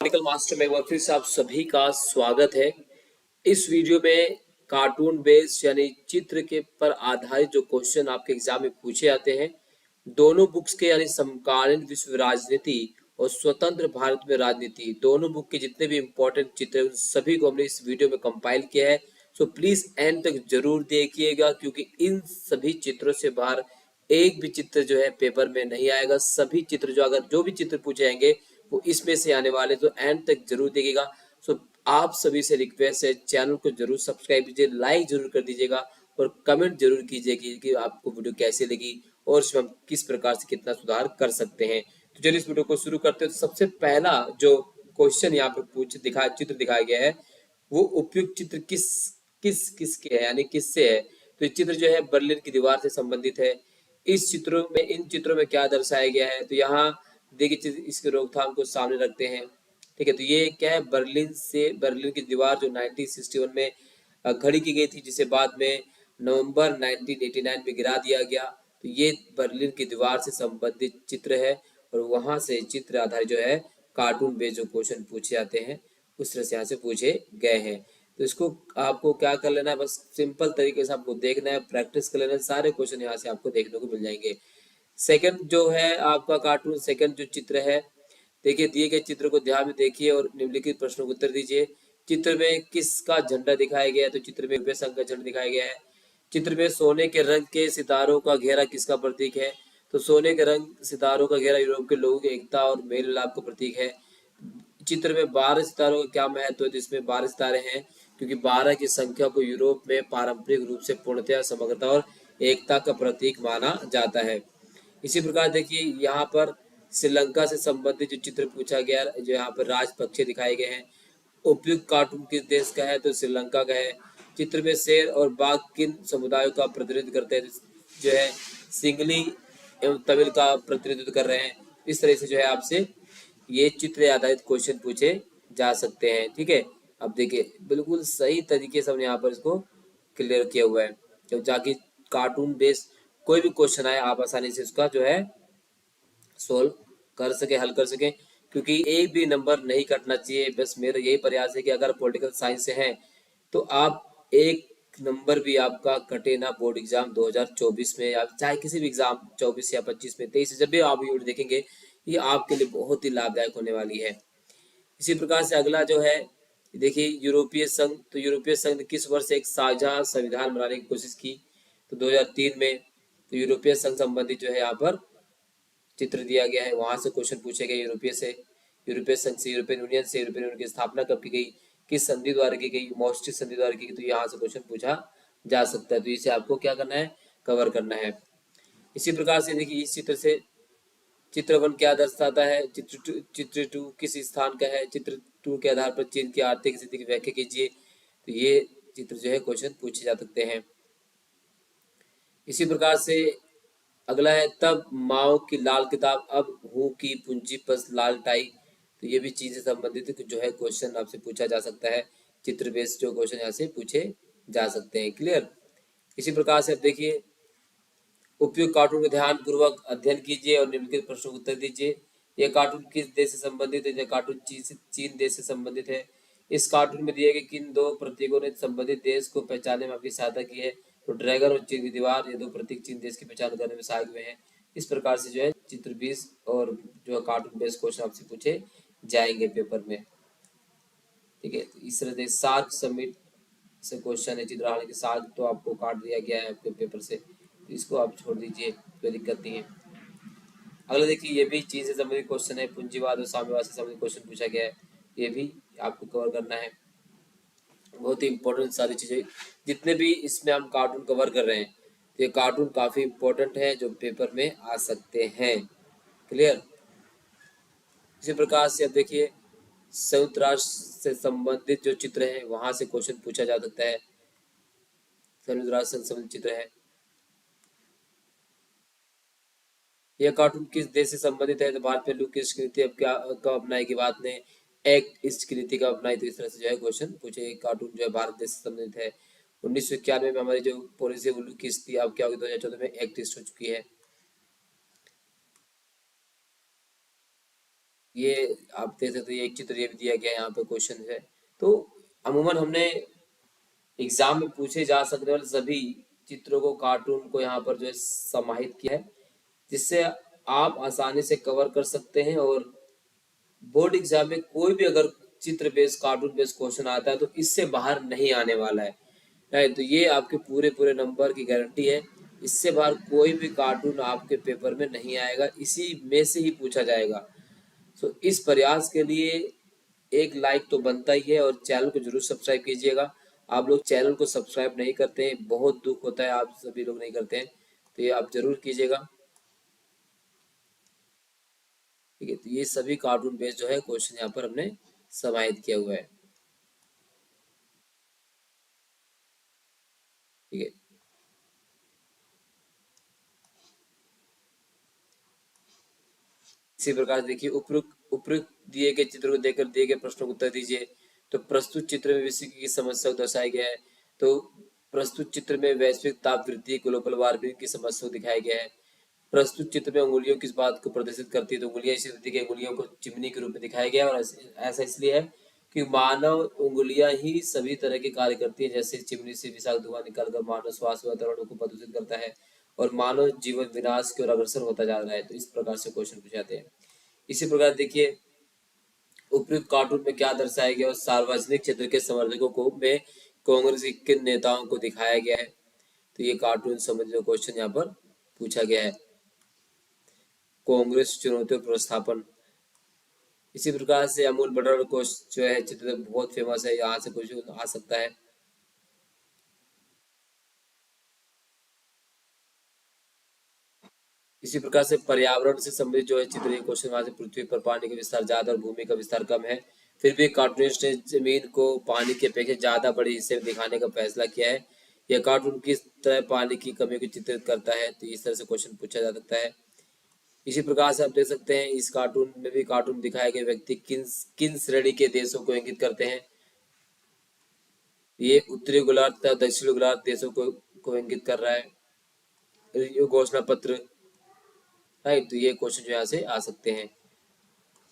Political master में एक बार फिर से आप सभी का स्वागत है। इस वीडियो में कार्टून बेस्ड यानी चित्र के पर आधारित जो क्वेश्चन आपके एग्जाम में पूछे जाते हैं दोनों बुक्स के यानी समकालीन विश्व राजनीति और स्वतंत्र भारत में राजनीति दोनों बुक के जितने भी इम्पोर्टेंट चित्र हैं उन सभी को हमने इस वीडियो में कंपाइल किया है। सो प्लीज एंड तक जरूर देखिएगा क्योंकि इन सभी चित्रों से बाहर एक भी चित्र जो है पेपर में नहीं आएगा। सभी चित्र जो भी चित्र पूछे जाएंगे वो इसमें से आने वाले, तो एंड तक जरूर देखिएगा। सो आप सभी से रिक्वेस्ट है चैनल को जरूर सब्सक्राइब कीजिए, लाइक जरूर कर दीजिएगा और कमेंट जरूर कीजिए कि आपको वीडियो कैसी लगी और इसमें हम किस प्रकार से कितना सुधार कर सकते हैं। तो चलिए इस वीडियो को शुरू करते हैं। तो सबसे पहला जो क्वेश्चन यहाँ पर चित्र दिखाया गया है वो उपयुक्त चित्र किसके है यानी किससे है। तो ये चित्र जो है बर्लिन की दीवार से संबंधित है। इन चित्रों में क्या दर्शाया गया है, तो यहाँ देखिए इसके रोकथाम को सामने रखते हैं। ठीक है, तो ये क्या है, बर्लिन की दीवार जो 1961 में खड़ी की गई थी जिसे बाद में नवंबर 1989 में गिरा दिया गया। तो ये बर्लिन की दीवार से संबंधित चित्र है और वहां से चित्र आधारित जो है कार्टून बेस्ड जो क्वेश्चन पूछे जाते हैं उस तरह से यहाँ से पूछे गए हैं। तो इसको आपको क्या कर लेना है, बस सिंपल तरीके से आपको देखना है, प्रैक्टिस कर लेना है। सारे क्वेश्चन यहाँ से आपको देखने को मिल जाएंगे। सेकंड जो है आपका कार्टून सेकंड जो चित्र है, देखिए दिए गए चित्र को ध्यान में देखिए और निम्नलिखित प्रश्नों को उत्तर दीजिए। चित्र में किसका झंडा दिखाया गया है, तो चित्र में यूरोपीय संघ का झंडा दिखाया गया है। चित्र में सोने के रंग के सितारों का घेरा किसका प्रतीक है, तो सोने के रंग सितारों का घेरा यूरोप के लोगों की एकता और मेल मिलाप का प्रतीक है। चित्र में 12 सितारों का क्या महत्व है, तो इसमें 12 सितारे हैं क्योंकि 12 की संख्या को यूरोप में पारंपरिक रूप से पूर्णतया समग्रता और एकता का प्रतीक माना जाता है। इसी प्रकार देखिए यहाँ पर श्रीलंका से संबंधित जो चित्र पूछा गया, जो यहाँ पर राजपक्षे दिखाए गए हैं। उपयुक्त कार्टून किस देश का है, तो श्रीलंका का है। चित्र में शेर और बाघ किन समुदायों का प्रतिनिधित्व करते हैं, जो है सिंगली एवं तमिल का प्रतिनिधित्व कर रहे हैं। इस तरह से जो है आपसे ये चित्र आधारित क्वेश्चन पूछे जा सकते हैं। ठीक है, अब देखिए बिल्कुल सही तरीके से हमने यहाँ पर इसको क्लियर किया हुआ है। जब जाके कार्टून बेस्ड कोई भी क्वेश्चन आए आप आसानी से उसका जो है सोल्व कर सके, हल कर सके, क्योंकि एक भी नंबर नहीं कटना चाहिए। बस मेरा यही प्रयास है कि अगर पॉलिटिकल साइंस से हैं तो आप एक नंबर भी आपका कटे ना बोर्ड एग्जाम 2024 में या चाहे किसी भी एग्जाम 24 या 25 में 23 जब भी आप वीडियो देखेंगे ये आपके लिए बहुत ही लाभदायक होने वाली है। इसी प्रकार से अगला जो है देखिए यूरोपीय संघ, तो यूरोपीय संघ ने किस वर्ष एक साझा संविधान बनाने की कोशिश की, तो 2003 में। तो यूरोपीय संघ संबंधित जो है यहाँ पर चित्र दिया गया है, वहां से क्वेश्चन पूछे गए। यूरोपीय संघ से, यूरोपियन यूनियन से, यूरोपियन यूनियन की स्थापना कब की गई, किस संधि द्वारा की गई, मॉस्ट्रिच संधि द्वारा की गई, तो यहाँ से क्वेश्चन पूछा जा सकता है। तो इसे आपको क्या करना है, कवर करना है। इसी प्रकार से देखिए इस चित्र से चित्र 1 क्या दर्शाता है, चित्र टू किस स्थान का है, चित्र 2 के आधार पर चीन की आर्थिक स्थिति की व्याख्या कीजिए। तो ये चित्र जो है क्वेश्चन पूछे जा सकते हैं। इसी प्रकार से अगला है तब माओ की लाल किताब अब हूँ की पूंजी पर लाल टाई, तो ये भी चीज से संबंधित जो है क्वेश्चन आपसे पूछा जा सकता है। चित्र बेस्ड जो क्वेश्चन यहाँ से पूछे जा सकते हैं। क्लियर। इसी प्रकार से अब देखिए उपयुक्त कार्टून को ध्यान पूर्वक अध्ययन कीजिए और निम्नलिखित प्रश्नों को उत्तर दीजिए। यह कार्टून किस देश से संबंधित है, यह कार्टून चीन देश से संबंधित है। इस कार्टून में दिए गए किन दो प्रतीकों ने संबंधित देश को पहचानने में आपकी सहायता की है, तो ड्रैगन और चीन की दीवार, ये दो प्रतीक चीन देश की पहचान करने में सहायक हुए हैं। इस प्रकार से जो है चित्र 20 और जो कार्टून बेस्ड क्वेश्चन आपसे पूछे जाएंगे पेपर में। ठीक है, तो इस तरह से सार्क समिट से क्वेश्चन है चित्र के साथ, तो आपको काट दिया गया है आपके पेपर से, तो इसको आप छोड़ दीजिए, कोई दिक्कत नहीं है। अगला देखिए ये भी चीज से संबंधित क्वेश्चन है, पूंजीवाद और साम्यवाद से संबंधित क्वेश्चन पूछा गया है, ये भी आपको कवर करना है। बहुत ही इंपॉर्टेंट सारी चीजें जितने भी इसमें हम कार्टून कवर कर रहे हैं, तो ये कार्टून काफी इंपॉर्टेंट है जो पेपर में आ सकते हैं। क्लियर। इसी प्रकार से अब देखिए संयुक्त राष्ट्र से संबंधित जो चित्र है वहां से क्वेश्चन पूछा जा सकता है। संयुक्त राष्ट्र से संबंधित चित्र है, यह कार्टून किस देश से संबंधित है, तो भारत में लू की नीति अब क्या कब अपनाई की बात ने एक्ट ईस्ट की नीति का अपनाई, तो इस तरह से जो है क्वेश्चन पूछे। कार्टून जो है भारत देश से संबंधित है। 1991 में हमारी जो पॉलिसी लू की स्थिति अब क्या होगी, 2014 में एक्ट ईस्ट हो चुकी है। ये आप देख सकते हैं, एक चित्र ये भी दिया गया है, यहाँ पे क्वेश्चन है। तो अमूमन हमने एग्जाम में पूछे जा सकने वाले सभी चित्रों को, कार्टून को यहाँ पर जो है समाहित किया है, जिससे आप आसानी से कवर कर सकते हैं। और बोर्ड एग्जाम में कोई भी अगर चित्र बेस्ड कार्टून बेस्ड क्वेश्चन आता है तो इससे बाहर नहीं आने वाला है, राइट। तो ये आपके पूरे पूरे नंबर की गारंटी है। इससे बाहर कोई भी कार्टून आपके पेपर में नहीं आएगा, इसी में से ही पूछा जाएगा। सो इस प्रयास के लिए एक लाइक तो बनता ही है, और चैनल को जरूर सब्सक्राइब कीजिएगा। आप लोग चैनल को सब्सक्राइब नहीं करते हैं, बहुत दुख होता है, आप सभी लोग नहीं करते हैं, तो ये आप जरूर कीजिएगा। ठीक है, तो ये सभी कार्टून बेस्ड जो है क्वेश्चन यहाँ पर हमने समाहित किया हुआ है। ठीक है, इसी प्रकार देखिए, उपयुक्त उपयुक्त दिए गए चित्र को देखकर दिए गए प्रश्नों को उत्तर दीजिए। तो प्रस्तुत चित्र में विश्व की समस्या को दर्शाया गया है। तो प्रस्तुत चित्र में वैश्विक ताप वृद्धि, ग्लोबल वार्मिंग की समस्या को दिखाया गया है। प्रस्तुत चित्र में उंगलियों किस बात को प्रदर्शित करती है, तो उंगलियां इसी रीति की उंगलियों को चिमनी के रूप में दिखाया गया है। और ऐसा इसलिए है कि मानव उंगलियां ही सभी तरह के कार्य करती है, जैसे चिमनी से विषाक्त धुआं निकलकर मानव श्वास वातावरण को प्रदूषित करता है और मानव जीवन विनाश की ओर अग्रसर होता जा रहा है। तो इस प्रकार से क्वेश्चन पूछे जाते हैं। इसी प्रकार देखिए, उपयुक्त कार्टून में क्या दर्शाया गया, और सार्वजनिक क्षेत्र के समर्थकों को में कांग्रेस के किन नेताओं को दिखाया गया है। तो ये कार्टून संबंधित क्वेश्चन यहाँ पर पूछा गया है। कांग्रेस चुनौती और प्रस्थापन। इसी प्रकार से अमूल बटर को जो है चित्र बहुत फेमस है, यहाँ से कुछ आ सकता है। इसी प्रकार से पर्यावरण से संबंधित जो है चित्र, ये क्वेश्चन वहां से, पृथ्वी पर पानी का विस्तार ज्यादा और भूमि का विस्तार कम है, फिर भी कार्टूनिस्ट ने जमीन को पानी के अपेक्षा ज्यादा बड़े हिस्से में दिखाने का फैसला किया है। यह कार्टून किस तरह पानी की कमी को चित्रित करता है, तो इस तरह से क्वेश्चन पूछा जा सकता है। इसी प्रकार से आप देख सकते हैं, इस कार्टून में भी कार्टून दिखाए गए व्यक्ति किन किन श्रेणी के देशों को इंगित करते हैं। ये उत्तरी गोलार्ध तथा दक्षिणी गोलार्ध देशों को इंगित कर रहा है। ये घोषणा पत्र, राइट। तो ये क्वेश्चन जो यहाँ से आ सकते हैं।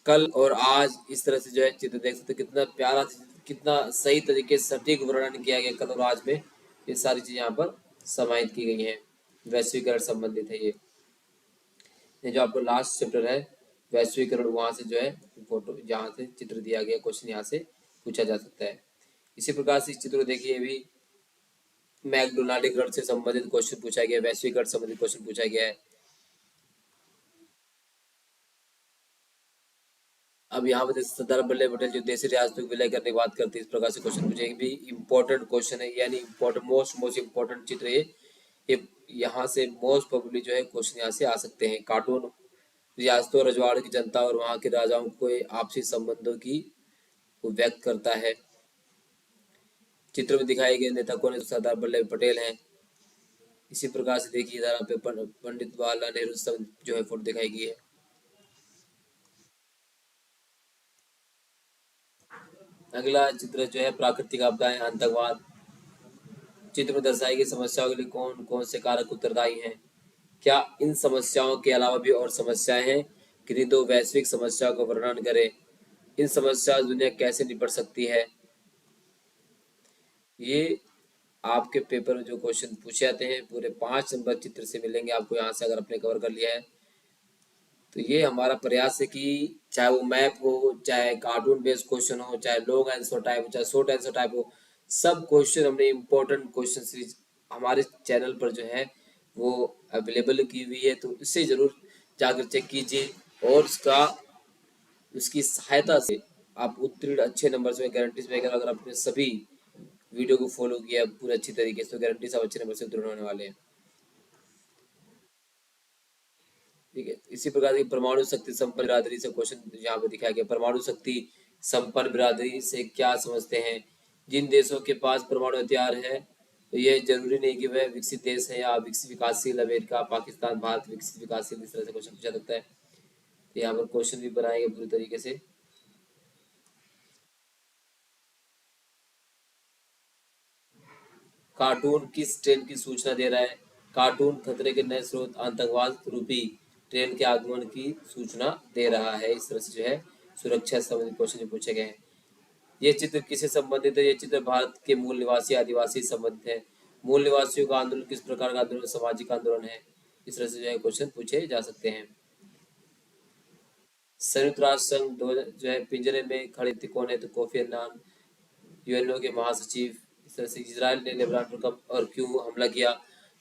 कल और आज, इस तरह से जो है चित्र देख सकते हैं, कितना प्यारा, कितना सही तरीके से सटीक वर्णन किया गया कल और आज में। ये सारी चीजें यहाँ पर समाहित की गई हैं, वैश्वीकरण संबंधित है ये जो आपको लास्ट चैप्टर है वैश्वीकरण, वहां से जो है फोटो, जहाँ से चित्र दिया गया, क्वेश्चन यहाँ से पूछा जा सकता है। इसी प्रकार से इस चित्र को देखिए, भी मैकडोनाल्डीकरण से संबंधित क्वेश्चन पूछा गया, वैश्वीकरण संबंधित क्वेश्चन पूछा गया है। अब यहाँ पर सरदार वल्लभ पटेल जो देशी रियासतों को विलय करने की बात करते हैं, इस प्रकार से क्वेश्चन पूछे, भी इंपॉर्टेंट क्वेश्चन है, यानी इंपॉर्टेंट मोस्ट इंपॉर्टेंट चित्र है ये। यहाँ से मोस्ट प्रोबेबली जो है क्वेश्चन यहाँ से आ सकते हैं। कार्टून रियासतों और रजवाड़ों की जनता और वहाँ के राजाओं को आपसी संबंधों की को व्यक्त करता है। चित्र में दिखाए गए नेता कौन है, सरदार वल्लभ पटेल हैं। इसी प्रकार से देखिए, इधर पे पंडित जवाहरलाल नेहरू सब जो है फोटो दिखाई गई है। अगला चित्र जो है प्राकृतिक आपदाएं, आतंकवाद। चित्र में दर्शाई गई समस्याओं के लिए कौन कौन से कारक उत्तरदायी हैं। क्या इन समस्याओं के अलावा भी और समस्याएं हैं, किन्हीं दो वैश्विक समस्याओं का वर्णन करें। इन समस्याओं से दुनिया कैसे निपट सकती है। ये आपके पेपर में जो क्वेश्चन पूछे जाते हैं, पूरे 5 नंबर चित्र से मिलेंगे आपको यहाँ से, अगर आपने कवर कर लिया है। तो ये हमारा प्रयास है कि चाहे वो मैप हो, चाहे कार्टून बेस्ड क्वेश्चन हो, चाहे लॉन्ग आंसर टाइप हो, चाहे शॉर्ट आंसर टाइप हो, सब क्वेश्चन हमने इम्पोर्टेंट क्वेश्चन सीरीज हमारे चैनल पर जो है वो अवेलेबल की हुई है। तो इससे जरूर जाकर चेक कीजिए, और उसकी सहायता से आप उत्तीर्ण अच्छे नंबर से गारंटी से, अगर आपने सभी वीडियो को फॉलो किया पूरे अच्छी तरीके से, तो गारंटी से आप अच्छे नंबर से उत्तीर्ण होने वाले हैं। ठीक है, इसी प्रकार की परमाणु शक्ति संपन्न बिरादरी से क्वेश्चन यहाँ पे दिखाया गया। परमाणु शक्ति संपन्न बिरादरी से क्या समझते हैं। जिन देशों के पास परमाणु हथियार है, तो ये जरूरी नहीं कि वह विकसित देश है या विकसित विकासशील, अमेरिका, पाकिस्तान, भारत विकसित विकासशील, इस तरह से क्वेश्चन पूछा सकता है। तो यहाँ पर क्वेश्चन भी बनाएंगे पूरी तरीके से। कार्टून किस ट्रेन की सूचना दे रहा है। कार्टून खतरे के नए स्रोत, आतंकवाद रूपी ट्रेन के आगमन की सूचना दे रहा है। इस तरह से जो है सुरक्षा से संबंधित क्वेश्चन जो पूछे गए हैं। ये चित्र किससे संबंधित है? ये चित्र भारत के मूल निवासी आदिवासी से संबंधित है। मूल निवासियों का आंदोलन किस प्रकार का आंदोलन? सामाजिक आंदोलन है। इस तरह से जो है क्वेश्चन पूछे जा सकते हैं। संयुक्त राष्ट्र संघ जो है पिंजरे में खड़े थे कौन है? तो कोफी अन्नान, यूएनओ के महासचिव। इस तरह से इजराइल ने लेबनान पर कब और क्यों हमला किया?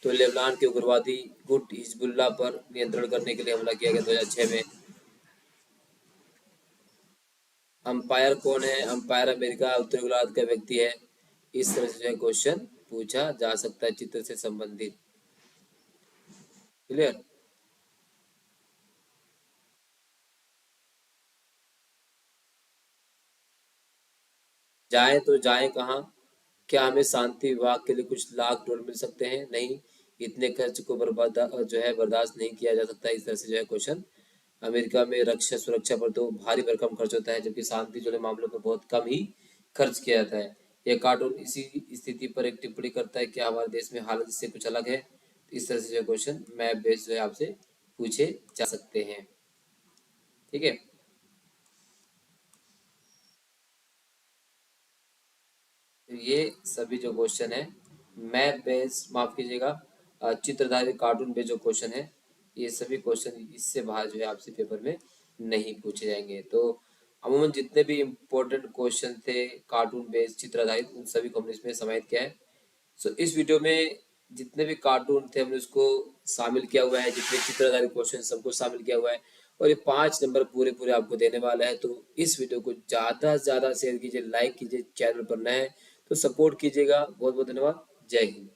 तो लेबनान के उग्रवादी गुट हिजबुल्लाह पर नियंत्रण करने के लिए हमला किया गया 2006 में। अंपायर कौन है? अंपायर अमेरिका उत्तरी गोलार्ध का व्यक्ति है। इस तरह से जो है क्वेश्चन पूछा जा सकता है चित्र से संबंधित। क्लियर? जाए तो जाए कहाँ? क्या हमें शांति विभाग के लिए कुछ लाख डॉलर मिल सकते हैं? नहीं, इतने खर्च को बर्बाद जो है बर्दाश्त नहीं किया जा सकता। इस तरह से जो है क्वेश्चन। अमेरिका में रक्षा सुरक्षा पर तो भारी भरकम खर्च होता है, जबकि शांति जुड़े मामलों पर बहुत कम ही खर्च किया जाता है। यह कार्टून इसी स्थिति पर एक टिप्पणी करता है कि हमारे देश में हालत इससे कुछ अलग है। इस तरह से जो क्वेश्चन मैप बेस्ड जो है आपसे पूछे जा सकते हैं। ठीक है, तो ये सभी जो क्वेश्चन है मैप बेस्ड, माफ कीजिएगा, चित्रधारी कार्टून बेस्ड जो क्वेश्चन है, ये सभी क्वेश्चन इससे बाहर जो है आपसे पेपर में नहीं पूछे जाएंगे। तो अमूमन जितने भी इम्पोर्टेंट क्वेश्चन थे कार्टून बेस्ड चित्राधारित, उन सभी को हमने इसमें समाहित किया है। सो इस वीडियो में जितने भी कार्टून थे हमने उसको शामिल किया हुआ है, जितने चित्राधारित क्वेश्चन सबको शामिल किया हुआ है, और ये 5 नंबर पूरे पूरे आपको देने वाला है। तो इस वीडियो को ज़्यादा से ज़्यादा शेयर कीजिए, लाइक कीजिए, चैनल पर नए हैं तो सपोर्ट कीजिएगा। बहुत बहुत धन्यवाद। जय हिंद।